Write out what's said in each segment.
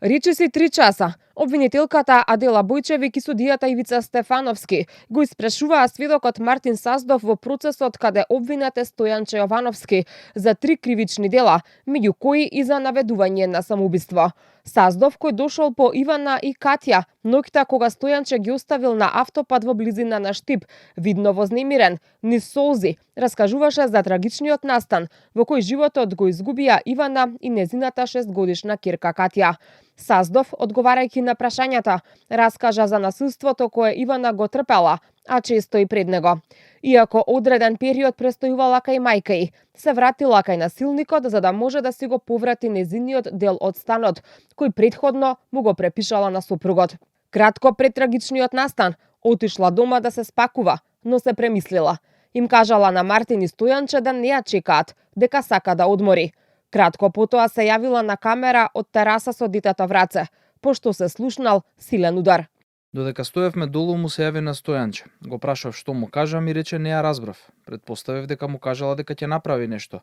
Речиси 3 часа, обвинителката Адела Бојчевик и судијата Ивица Стефановски го испрашуваа сведокот Мартин Саздов во процесот каде обвинет е Стојанче Јовановски за 3 кривични дела, меѓу кои и за наведување на самоубиство. Саздов, кој дошол по Ивана и Катја ноќта кога Стојанче ги оставил на автопат во близина на Штип, видно вознемирен, низ солзи, раскажуваше за трагичниот настан во кој животот го изгубија Ивана и незината 6-годишна ќерка Катја. Саздов, одговарајќи на прашањата, раскажа за насилството кое Ивана го трпела, а често и пред него. Иако одреден период престојувала кај мајка ѝ, се вратила кај насилникот за да може да си го поврати незиниот дел од станот, кој претходно му го препишала на сопругот. Кратко пред трагичниот настан, отишла дома да се спакува, но се премислила. Им кажала на Мартин и Стојанче да не ја чекаат, дека сака да одмори. Кратко потоа се јавила на камера од тераса со детето в раце, пошто се слушнал силен удар. Додека стоевме долу му се јави на Стојанче. Го прашав што му кажа, ми рече не ја разбрав. Предпоставив дека му кажала дека ќе направи нешто.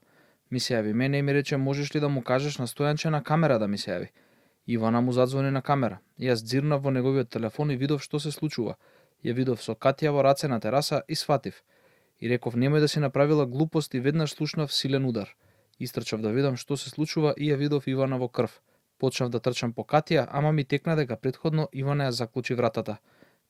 Ми се јави мене и ми рече можеш ли да му кажеш на Стојанче на камера да ми се јави. Ивана му задзвони на камера. Јас дзирнав во неговиот телефон и видов што се случува. Ја видов со Катја во раце на тераса и сватив. И реков немој да си направила глупост и веднаш слушнав силен удар. Истрчав да видам што се случува и ја видов Ивана во крв. Почнав да трчам по Катја, ама ми текна дека претходно Ивана ја заклучи вратата.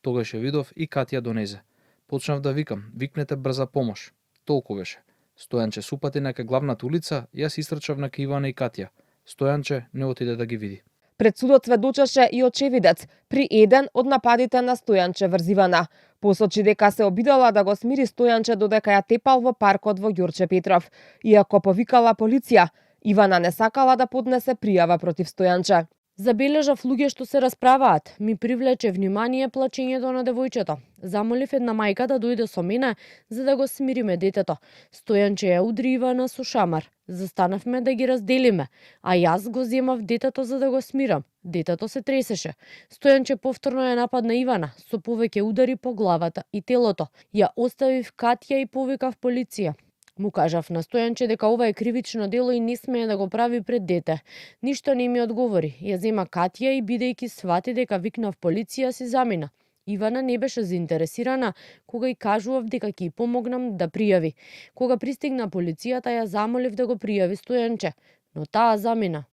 Тогаш ја видов и Катја донезе. Почнав да викам, викнете брза помош. Толку беше. Стојанче супати на главната улица, јас истрчав на Ивана и Катја. Стојанче не отиде да ги види. Пред судот сведочеше и очевидец при еден од нападите на Стојанче врз Ивана. Посочи дека се обидела да го смири Стојанче додека ја тепал во паркот во Ѓорче Петров. Иако повикала полиција, Ивана не сакала да поднесе пријава против Стојанче. Забележав луѓе што се расправаат. Ми привлече внимание плачењето на девојчето. Замолив една мајка да дојде со мене за да го смириме детето. Стојанче ја удри Ивана со шамар. Застанавме да ги разделиме, а јас го земав детето за да го смирам. Детето се тресеше. Стојанче повторно ја нападна Ивана со повеќе удари по главата и телото. Ја оставив Катја и повикав полиција. Му кажав на Стојанче дека ова е кривично дело и не смее да го прави пред дете. Ништо не ми одговори. Ја зема Катја и бидејќи свати дека викнав полиција си замина. Ивана не беше заинтересирана кога и кажував дека ќе ѝ помогнам да пријави. Кога пристигна полицијата ја замолив да го пријави Стојанче, но таа замина.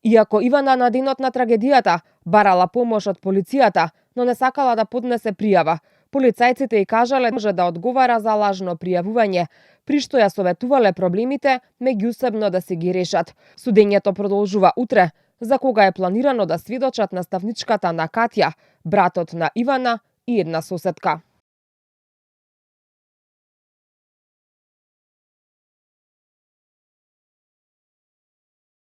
Иако Ивана на денот на трагедијата барала помош од полицијата, но не сакала да поднесе пријава. Полицајците ѝ кажале може да одговара за лажно пријавување, при што ја советувале проблемите меѓусебно да си ги решат. Судењето продолжува утре, за кога е планирано да сведочат наставничката на Катја, братот на Ивана и една соседка.